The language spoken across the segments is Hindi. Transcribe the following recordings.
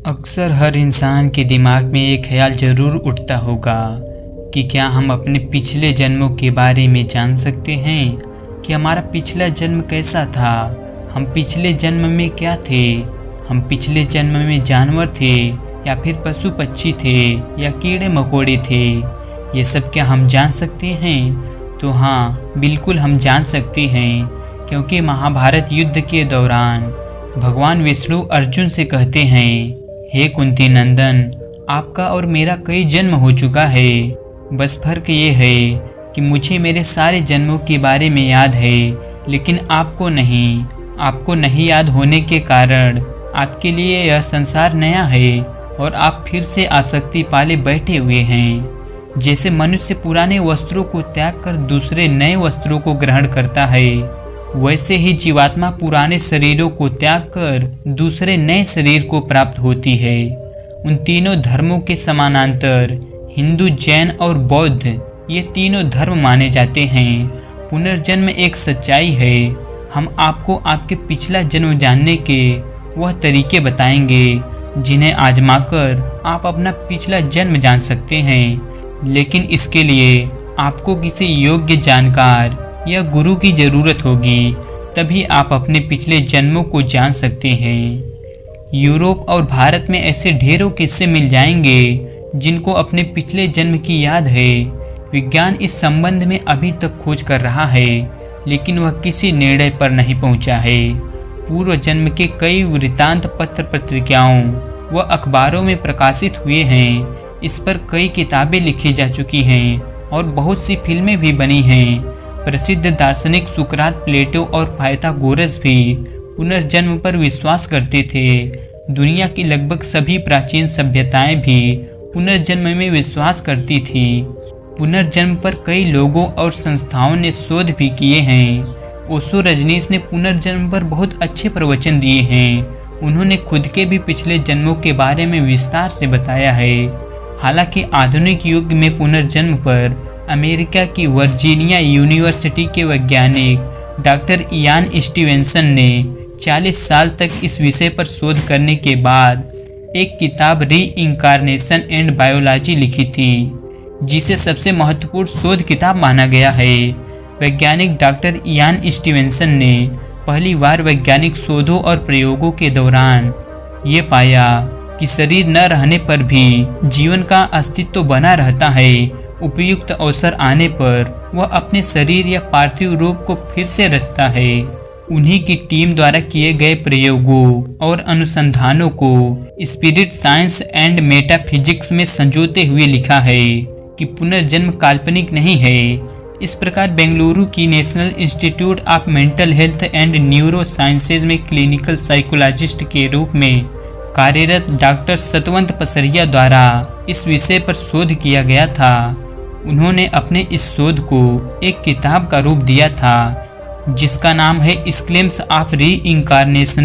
अक्सर हर इंसान के दिमाग में एक ख्याल जरूर उठता होगा कि क्या हम अपने पिछले जन्मों के बारे में जान सकते हैं कि हमारा पिछला जन्म कैसा था। हम पिछले जन्म में क्या थे। हम पिछले जन्म में जानवर थे या फिर पशु पक्षी थे या कीड़े मकोड़े थे। ये सब क्या हम जान सकते हैं? तो हाँ, बिल्कुल हम जान सकते हैं, क्योंकि महाभारत युद्ध के दौरान भगवान विष्णु अर्जुन से कहते हैं, हे कुंती नंदन, आपका और मेरा कई जन्म हो चुका है। बस फर्क ये है कि मुझे मेरे सारे जन्मों के बारे में याद है, लेकिन आपको नहीं। आपको नहीं याद होने के कारण आपके लिए यह संसार नया है और आप फिर से आसक्ति पाले बैठे हुए हैं। जैसे मनुष्य पुराने वस्त्रों को त्याग कर दूसरे नए वस्त्रों को ग्रहण करता है, वैसे ही जीवात्मा पुराने शरीरों को त्याग कर दूसरे नए शरीर को प्राप्त होती है। उन तीनों धर्मों के समानांतर हिंदू, जैन और बौद्ध, ये तीनों धर्म माने जाते हैं। पुनर्जन्म एक सच्चाई है। हम आपको आपके पिछला जन्म जानने के वह तरीके बताएंगे जिन्हें आजमाकर आप अपना पिछला जन्म जान सकते हैं। लेकिन इसके लिए आपको किसी योग्य जानकार या गुरु की जरूरत होगी, तभी आप अपने पिछले जन्मों को जान सकते हैं। यूरोप और भारत में ऐसे ढेरों किस्से मिल जाएंगे जिनको अपने पिछले जन्म की याद है। विज्ञान इस संबंध में अभी तक खोज कर रहा है, लेकिन वह किसी निर्णय पर नहीं पहुंचा है। पूर्व जन्म के कई वृत्तांत पत्र पत्रिकाओं व अखबारों में प्रकाशित हुए हैं। इस पर कई किताबें लिखी जा चुकी हैं और बहुत सी फिल्में भी बनी हैं। प्रसिद्ध दार्शनिक सुकरात, प्लेटो और पाइथागोरस भी पुनर्जन्म पर विश्वास करते थे। दुनिया की लगभग सभी प्राचीन सभ्यताएं भी पुनर्जन्म में विश्वास करती थी। पुनर्जन्म पर कई लोगों और संस्थाओं ने शोध भी किए हैं। ओशो रजनीश ने पुनर्जन्म पर बहुत अच्छे प्रवचन दिए हैं। उन्होंने खुद के भी पिछले जन्मों के बारे में विस्तार से बताया है। हालांकि आधुनिक युग में पुनर्जन्म पर अमेरिका की वर्जीनिया यूनिवर्सिटी के वैज्ञानिक डॉक्टर इयान स्टीवेंसन ने 40 साल तक इस विषय पर शोध करने के बाद एक किताब री-इंकारनेशन एंड बायोलॉजी लिखी थी, जिसे सबसे महत्वपूर्ण शोध किताब माना गया है। वैज्ञानिक डॉक्टर इयान स्टीवेंसन ने पहली बार वैज्ञानिक शोधों और प्रयोगों के दौरान ये पाया कि शरीर न रहने पर भी जीवन का अस्तित्व बना रहता है। उपयुक्त अवसर आने पर वह अपने शरीर या पार्थिव रूप को फिर से रचता है। उन्हीं की टीम द्वारा किए गए प्रयोगों और अनुसंधानों को स्पिरिट साइंस एंड मेटाफिजिक्स में संजोते हुए लिखा है कि पुनर्जन्म काल्पनिक नहीं है। इस प्रकार बेंगलुरु की national institute of mental health and neuro sciences में क्लिनिकल साइकोलॉजिस्ट के रूप में कार्यरत डॉक्टर सतवंत पसरिया द्वारा इस विषय पर शोध किया गया था। उन्होंने अपने इस शोध को एक किताब का रूप दिया था, जिसका नाम है claims of reincarnation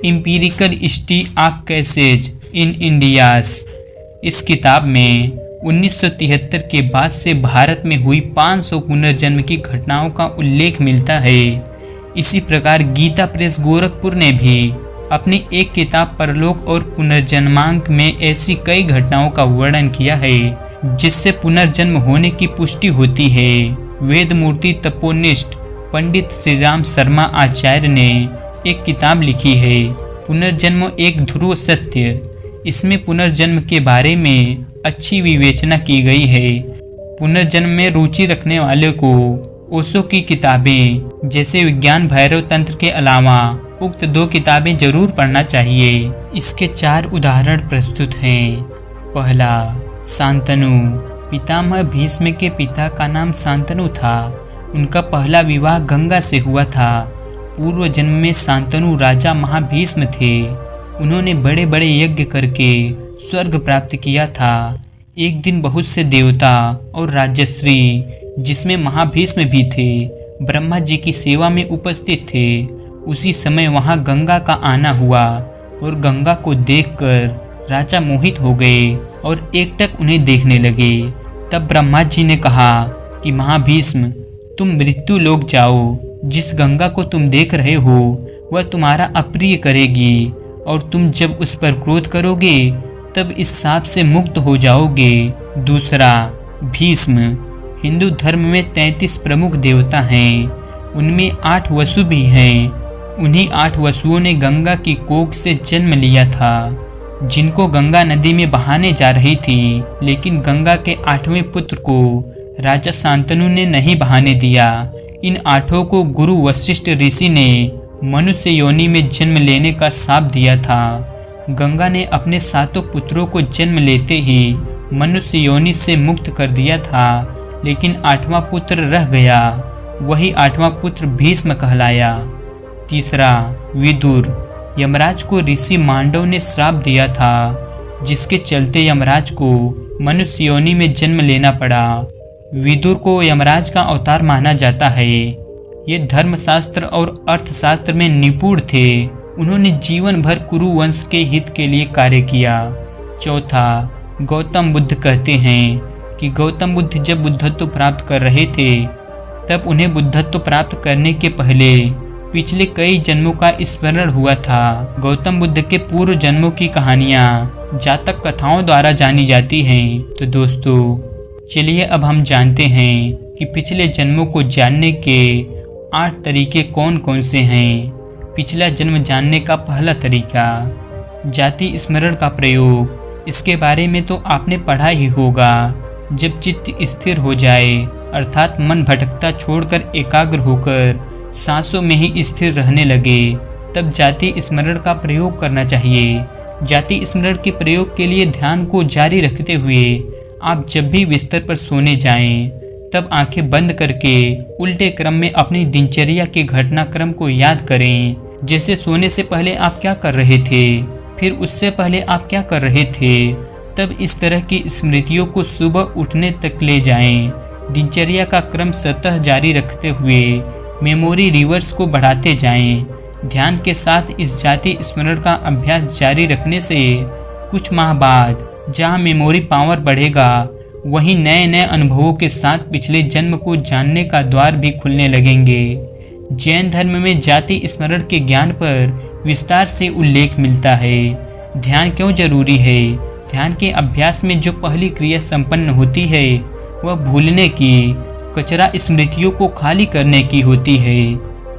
empirical history of cases in Indias. इस किताब में 1973 के बाद से भारत में हुई 500 पुनर्जन्म की घटनाओं का उल्लेख मिलता है। इसी प्रकार गीता प्रेस गोरखपुर ने भी अपनी एक किताब परलोक और पुनर्जन्मांक में ऐसी कई घटनाओं का वर्णन किया है जिससे पुनर्जन्म होने की पुष्टि होती है। वेदमूर्ति तपोनिष्ठ पंडित श्री राम शर्मा आचार्य ने एक किताब लिखी है, पुनर्जन्म एक ध्रुव सत्य। इसमें पुनर्जन्म के बारे में अच्छी विवेचना की गई है। पुनर्जन्म में रुचि रखने वाले को ओशो की किताबें जैसे विज्ञान भैरव तंत्र के अलावा उक्त 2 किताबें जरूर पढ़ना चाहिए। इसके 4 उदाहरण प्रस्तुत हैं। पहला, शांतनु। पितामह भीष्म के पिता का नाम शांतनु था। उनका पहला विवाह गंगा से हुआ था। पूर्व जन्म में शांतनु राजा महाभीष्म थे। उन्होंने बड़े बड़े यज्ञ करके स्वर्ग प्राप्त किया था। एक दिन बहुत से देवता और राजश्री, जिसमें महाभीष्म भी थे, ब्रह्मा जी की सेवा में उपस्थित थे। उसी समय वहां गंगा का आना हुआ और गंगा को देखकर राजा मोहित हो गए और एकटक उन्हें देखने लगे। तब ब्रह्मा जी ने कहा कि महाभीष्म, तुम मृत्यु लोक जाओ। जिस गंगा को तुम देख रहे हो वह तुम्हारा अप्रिय करेगी और तुम जब उस पर क्रोध करोगे तब इस शाप से मुक्त हो जाओगे। दूसरा, भीष्म। हिंदू धर्म में 33 प्रमुख देवता हैं, उनमें 8 वसु भी हैं। उन्हीं 8 वसुओं ने गंगा की कोख से जन्म लिया था, जिनको गंगा नदी में बहाने जा रही थी, लेकिन गंगा के 8वें पुत्र को राजा शांतनु ने नहीं बहाने दिया। इन 8 को गुरु वशिष्ठ ऋषि ने मनुष्य योनि में जन्म लेने का शाप दिया था। गंगा ने अपने 7 पुत्रों को जन्म लेते ही मनुष्य योनि से मुक्त कर दिया था, लेकिन 8वां पुत्र रह गया। वही 8वां पुत्र भीष्म कहलाया। तीसरा, विदुर। यमराज को ऋषि मांडव ने श्राप दिया था, जिसके चलते यमराज को मनुष्य योनि में जन्म लेना पड़ा। विदुर को यमराज का अवतार माना जाता है। ये धर्मशास्त्र और अर्थशास्त्र में निपुण थे। उन्होंने जीवन भर कुरु वंश के हित के लिए कार्य किया। चौथा, गौतम बुद्ध। कहते हैं कि गौतम बुद्ध जब बुद्धत्व प्राप्त कर रहे थे, तब उन्हें बुद्धत्व प्राप्त करने के पहले पिछले कई जन्मों का स्मरण हुआ था। गौतम बुद्ध के पूर्व जन्मों की कहानियां जातक कथाओं द्वारा जानी जाती हैं। तो दोस्तों, चलिए अब हम जानते हैं कि पिछले जन्मों को जानने के 8 तरीके कौन कौन से हैं। पिछला जन्म जानने का पहला तरीका, जाति स्मरण का प्रयोग। इसके बारे में तो आपने पढ़ा ही होगा। जब चित्त स्थिर हो जाए, अर्थात मन भटकता छोड़कर एकाग्र होकर सांसों में ही स्थिर रहने लगे, तब जाति स्मरण का प्रयोग करना चाहिए। जाति स्मरण के प्रयोग के लिए ध्यान को जारी रखते हुए आप जब भी बिस्तर पर सोने जाएं, तब आंखें बंद करके उल्टे क्रम में अपनी दिनचर्या के घटनाक्रम को याद करें। जैसे सोने से पहले आप क्या कर रहे थे, फिर उससे पहले आप क्या कर रहे थे। तब इस तरह की स्मृतियों को सुबह उठने तक ले जाएं। दिनचर्या का क्रम स्वतः जारी रखते हुए मेमोरी रिवर्स को बढ़ाते जाएं। ध्यान के साथ इस जाति स्मरण का अभ्यास जारी रखने से कुछ माह बाद जहां मेमोरी पावर बढ़ेगा, वहीं नए नए अनुभवों के साथ पिछले जन्म को जानने का द्वार भी खुलने लगेंगे। जैन धर्म में जाति स्मरण के ज्ञान पर विस्तार से उल्लेख मिलता है। ध्यान क्यों जरूरी है? ध्यान के अभ्यास में जो पहली क्रिया संपन्न होती है, वह भूलने की, कचरा स्मृतियों को खाली करने की होती है।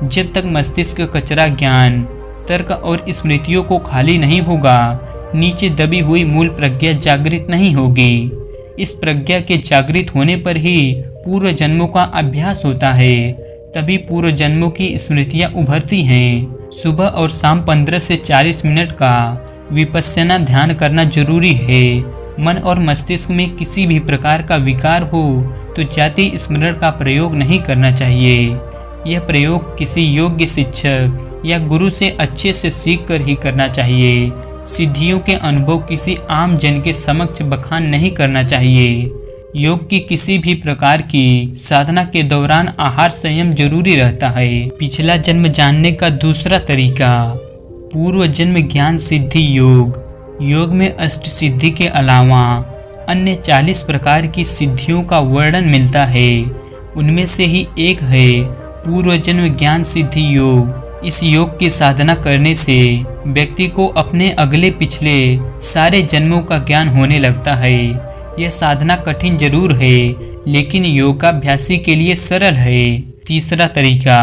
जब तक मस्तिष्क कचरा ज्ञान, तर्क और स्मृतियों को खाली नहीं होगा, नीचे दबी हुई मूल प्रज्ञा जागृत नहीं होगी। इस प्रज्ञा के जागृत होने पर ही पूर्व जन्मों का अभ्यास होता है, तभी पूर्व जन्मों की स्मृतियां उभरती हैं। सुबह और शाम 15 से 40 मिनट का विपश्यना ध्यान करना जरूरी है। मन और मस्तिष्क में किसी भी प्रकार का विकार हो तो जाति स्मरण का प्रयोग नहीं करना चाहिए। यह प्रयोग किसी योग्य शिक्षक या गुरु से अच्छे से सीख कर ही करना चाहिए। सिद्धियों के अनुभव किसी आम जन के समक्ष बखान नहीं करना चाहिए। योग की किसी भी प्रकार की साधना के दौरान आहार संयम जरूरी रहता है। पिछला जन्म जानने का दूसरा तरीका, पूर्व जन्म ज्ञान सिद्धि योग। योग में अष्ट सिद्धि के अलावा अन्य 40 प्रकार की सिद्धियों का वर्णन मिलता है। उनमें से ही एक है पूर्व जन्म ज्ञान सिद्धि योग। इस योग की साधना करने से व्यक्ति को अपने अगले पिछले सारे जन्मों का ज्ञान होने लगता है। यह साधना कठिन जरूर है, लेकिन योगाभ्यासी के लिए सरल है। तीसरा तरीका,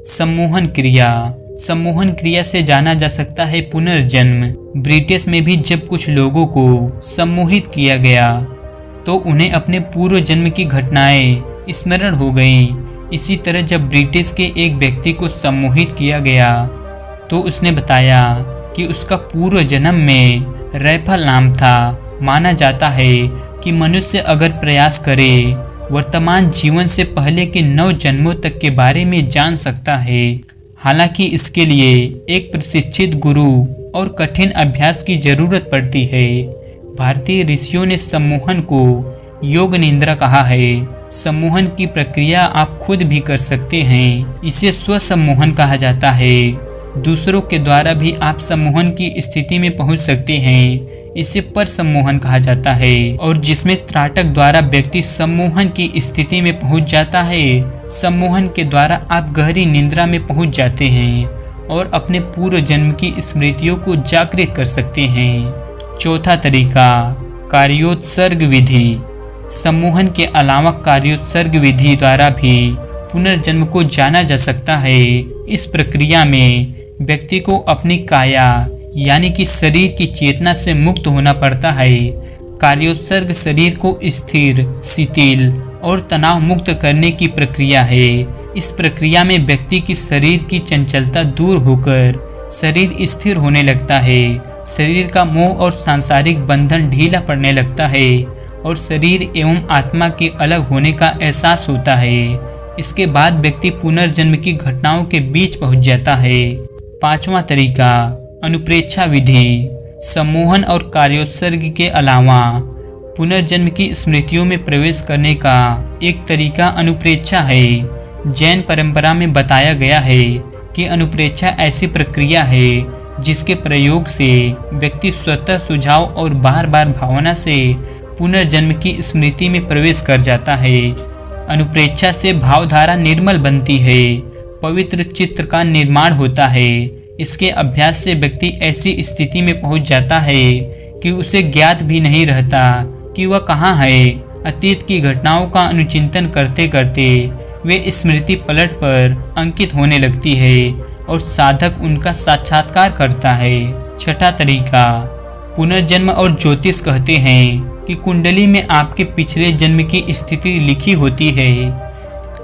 सम्मोहन क्रिया। सम्मोहन क्रिया से जाना जा सकता है पुनर्जन्म। ब्रिटिश में भी जब कुछ लोगों को सम्मोहित किया गया तो उन्हें अपने पूर्व जन्म की घटनाएं स्मरण हो गईं। इसी तरह जब ब्रिटिश के एक व्यक्ति को सम्मोहित किया गया तो उसने बताया कि उसका पूर्व जन्म में रैफल नाम था। माना जाता है कि मनुष्य अगर प्रयास करे, वर्तमान जीवन से पहले के 9 जन्मों तक के बारे में जान सकता है। हालांकि इसके लिए एक प्रशिक्षित गुरु और कठिन अभ्यास की जरूरत पड़ती है। भारतीय ऋषियों ने सम्मोहन को योग निद्रा कहा है। सम्मोहन की प्रक्रिया आप खुद भी कर सकते हैं। इसे स्वसम्मोहन कहा जाता है। दूसरों के द्वारा भी आप सम्मोहन की स्थिति में पहुंच सकते हैं। इसे पर सम्मोहन कहा जाता है, और जिसमें त्राटक द्वारा व्यक्ति सम्मोहन की स्थिति में पहुंच जाता है। सम्मोहन के द्वारा आप गहरी निद्रा में पहुंच जाते हैं और अपने पूर्व जन्म की स्मृतियों को जागृत कर सकते हैं। चौथा तरीका, कार्योत्सर्ग विधि। सम्मोहन के अलावा कार्योत्सर्ग विधि द्वारा भी पुनर्जन्म को जाना जा सकता है। इस प्रक्रिया में व्यक्ति को अपनी काया यानी कि शरीर की चेतना से मुक्त होना पड़ता है। कार्योत्सर्ग शरीर को स्थिर, शिथिल और तनाव मुक्त करने की प्रक्रिया है। इस प्रक्रिया में व्यक्ति की शरीर की चंचलता दूर होकर शरीर स्थिर होने लगता है। शरीर का मोह और सांसारिक बंधन ढीला पड़ने लगता है और शरीर एवं आत्मा के अलग होने का एहसास होता है। इसके बाद व्यक्ति पुनर्जन्म की घटनाओं के बीच पहुंच जाता है। पांचवा तरीका, अनुप्रेक्षा विधि। सम्मोहन और कार्योत्सर्ग के अलावा पुनर्जन्म की स्मृतियों में प्रवेश करने का एक तरीका अनुप्रेक्षा है। जैन परंपरा में बताया गया है कि अनुप्रेक्षा ऐसी प्रक्रिया है जिसके प्रयोग से व्यक्ति स्वतः सुझाव और बार बार भावना से पुनर्जन्म की स्मृति में प्रवेश कर जाता है। अनुप्रेक्षा से भावधारा निर्मल बनती है, पवित्र चित्त का निर्माण होता है। इसके अभ्यास से व्यक्ति ऐसी स्थिति में पहुंच जाता है कि उसे ज्ञात भी नहीं रहता कि वह कहाँ है। अतीत की घटनाओं का अनुचिंतन करते करते वे स्मृति पलट पर अंकित होने लगती है और साधक उनका साक्षात्कार करता है। छठा तरीका, पुनर्जन्म और ज्योतिष कहते हैं कि कुंडली में आपके पिछले जन्म की स्थिति लिखी होती है।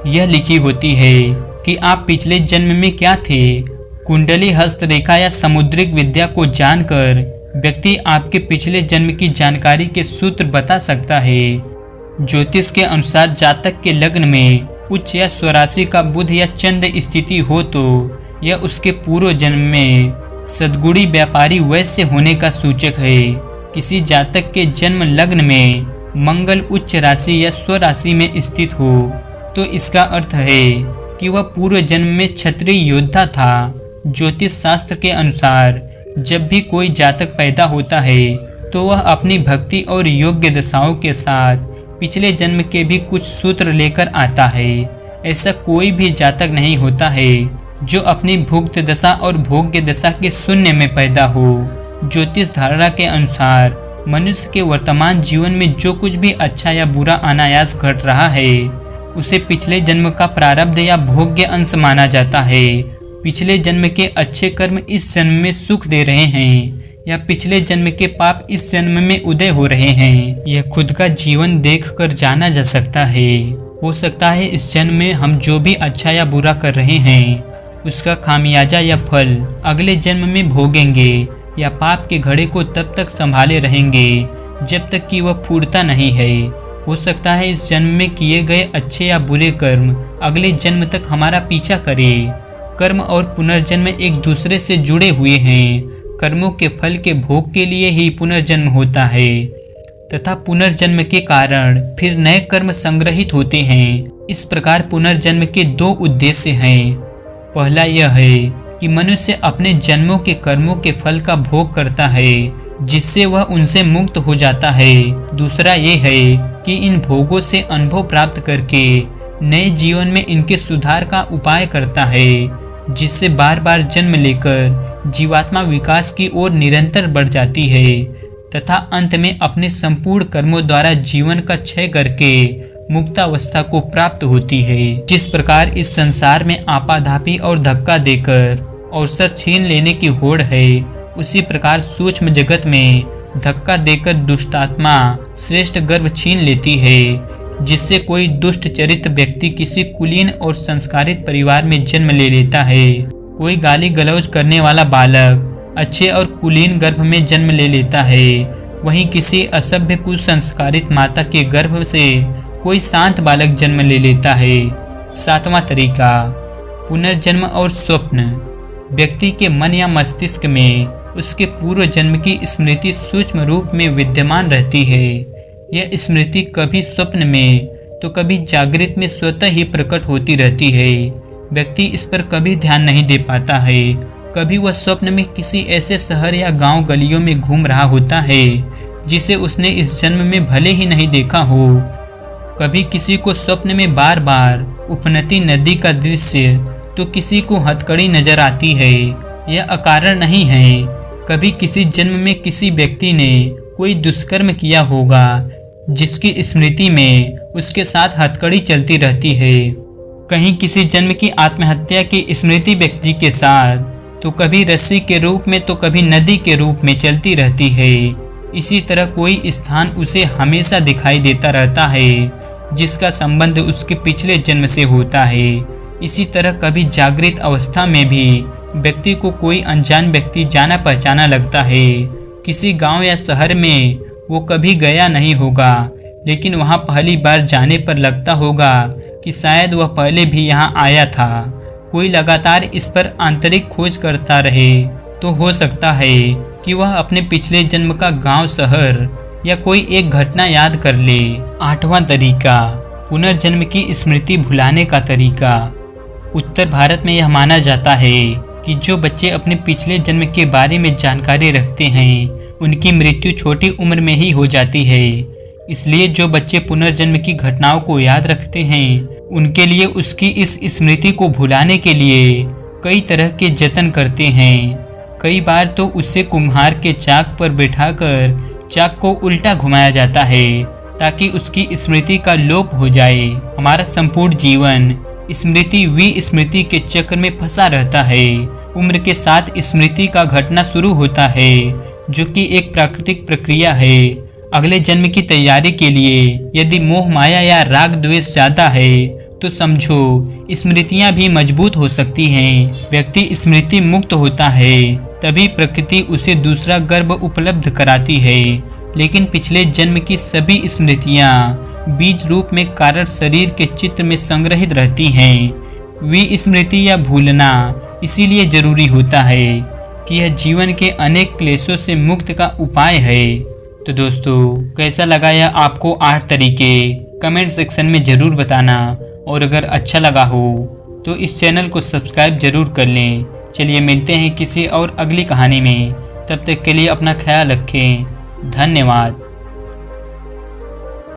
यह लिखी होती है कि आप पिछले जन्म में क्या थे। कुंडली, हस्तरेखा या समुद्रिक विद्या को जानकर व्यक्ति आपके पिछले जन्म की जानकारी के सूत्र बता सकता है। ज्योतिष के अनुसार जातक के लग्न में उच्च या स्वराशि का बुध या चंद्र स्थिति हो तो यह उसके पूर्व जन्म में सद्गुणी व्यापारी वैश्य होने का सूचक है। किसी जातक के जन्म लग्न में मंगल उच्च राशि या स्वराशि में स्थित हो तो इसका अर्थ है कि वह पूर्व जन्म में क्षत्रिय योद्धा था। ज्योतिष शास्त्र के अनुसार जब भी कोई जातक पैदा होता है तो वह अपनी भक्ति और योग्य दशाओं के साथ पिछले जन्म के भी कुछ सूत्र लेकर आता है। ऐसा कोई भी जातक नहीं होता है जो अपनी भुक्त दशा और भोग्य दशा के शून्य में पैदा हो। ज्योतिष धारणा के अनुसार मनुष्य के वर्तमान जीवन में जो कुछ भी अच्छा या बुरा अनायास घट रहा है उसे पिछले जन्म का प्रारब्ध या भोग्य अंश माना जाता है। पिछले जन्म के अच्छे कर्म इस जन्म में सुख दे रहे हैं या पिछले जन्म के पाप इस जन्म में उदय हो रहे हैं। यह खुद का जीवन देखकर जाना जा सकता है। हो सकता है इस जन्म में हम जो भी अच्छा या बुरा कर रहे हैं उसका खामियाजा या फल अगले जन्म में भोगेंगे या पाप के घड़े को तब तक संभाले रहेंगे जब तक कि वह फूटता नहीं है। हो सकता है इस जन्म में किए गए अच्छे या बुरे कर्म अगले जन्म तक हमारा पीछा करे। कर्म और पुनर्जन्म एक दूसरे से जुड़े हुए हैं। कर्मों के फल के भोग के लिए ही पुनर्जन्म होता है तथा पुनर्जन्म के कारण फिर नए कर्म संग्रहित होते हैं। इस प्रकार पुनर्जन्म के दो उद्देश्य हैं। पहला यह है कि मनुष्य अपने जन्मों के कर्मों के फल का भोग करता है जिससे वह उनसे मुक्त हो जाता है। दूसरा ये है कि इन भोगों से अनुभव प्राप्त करके नए जीवन में इनके सुधार का उपाय करता है जिससे बार बार जन्म लेकर जीवात्मा विकास की ओर निरंतर बढ़ जाती है तथा अंत में अपने संपूर्ण कर्मों द्वारा जीवन का क्षय करके मुक्तावस्था को प्राप्त होती है। जिस प्रकार इस संसार में आपाधापी और धक्का देकर अवसर छीन लेने की होड़ है उसी प्रकार सूक्ष्म जगत में धक्का देकर दुष्टात्मा श्रेष्ठ गर्भ छीन लेती है जिससे कोई दुष्ट चरित्र व्यक्ति किसी कुलीन और संस्कारित परिवार में जन्म ले लेता है। कोई गाली गलौज करने वाला बालक अच्छे और कुलीन गर्भ में जन्म ले लेता है। वहीं किसी असभ्य कुसंस्कारित माता के गर्भ से कोई शांत बालक जन्म ले लेता है। सातवां तरीका, पुनर्जन्म और स्वप्न। व्यक्ति के मन या मस्तिष्क में उसके पूर्व जन्म की स्मृति सूक्ष्म रूप में विद्यमान रहती है। यह स्मृति कभी स्वप्न में तो कभी जागृत में स्वतः ही प्रकट होती रहती है। व्यक्ति इस पर कभी ध्यान नहीं दे पाता है। कभी वह स्वप्न में किसी ऐसे शहर या गांव गलियों में घूम रहा होता है जिसे उसने इस जन्म में भले ही नहीं देखा हो। कभी किसी को स्वप्न में बार बार उपनती नदी का दृश्य तो किसी को हथकड़ी नजर आती है। यह अकारण नहीं है। कभी किसी जन्म में किसी व्यक्ति ने कोई दुष्कर्म किया होगा जिसकी स्मृति में उसके साथ हथकड़ी चलती रहती है। कहीं किसी जन्म की आत्महत्या की स्मृति व्यक्ति के साथ तो कभी रस्सी के रूप में तो कभी नदी के रूप में चलती रहती है। इसी तरह कोई स्थान उसे हमेशा दिखाई देता रहता है जिसका संबंध उसके पिछले जन्म से होता है। इसी तरह कभी जागृत अवस्था में भी व्यक्ति को कोई अनजान व्यक्ति जाना पहचाना लगता है। किसी गांव या शहर में वो कभी गया नहीं होगा, लेकिन वहां पहली बार जाने पर लगता होगा कि शायद वह पहले भी यहां आया था। कोई लगातार इस पर आंतरिक खोज करता रहे तो हो सकता है कि वह अपने पिछले जन्म का गांव, शहर या कोई एक घटना याद कर ले। 8वां तरीका, पुनर्जन्म की स्मृति भुलाने का तरीका। उत्तर भारत में यह माना जाता है कि जो बच्चे अपने पिछले जन्म के बारे में जानकारी रखते हैं उनकी मृत्यु छोटी उम्र में ही हो जाती है। इसलिए जो बच्चे पुनर्जन्म की घटनाओं को याद रखते हैं उनके लिए उसकी इस स्मृति को भुलाने के लिए कई तरह के जतन करते हैं। कई बार तो उससे कुम्हार के चाक पर बैठाकर चाक को उल्टा घुमाया जाता है ताकि उसकी स्मृति का लोप हो जाए। हमारा संपूर्ण जीवन स्मृति विस्मृति के चक्र में फंसा रहता है। उम्र के साथ स्मृति का घटना शुरू होता है जो कि एक प्राकृतिक प्रक्रिया है। अगले जन्म की तैयारी के लिए यदि मोह माया या राग द्वेष ज्यादा है तो समझो स्मृतियां भी मजबूत हो सकती हैं। व्यक्ति स्मृति मुक्त होता है तभी प्रकृति उसे दूसरा गर्भ उपलब्ध कराती है। लेकिन पिछले जन्म की सभी स्मृतियां बीज रूप में कारण शरीर के चित्र में संग्रहित रहती हैं। विस्मृति या भूलना इसीलिए जरूरी होता है कि यह जीवन के अनेक क्लेशों से मुक्त का उपाय है। तो दोस्तों, कैसा लगा यह आपको 8 तरीके? कमेंट सेक्शन में ज़रूर बताना। और अगर अच्छा लगा हो तो इस चैनल को सब्सक्राइब जरूर कर लें। चलिए मिलते हैं किसी और अगली कहानी में। तब तक के लिए अपना ख्याल रखें। धन्यवाद।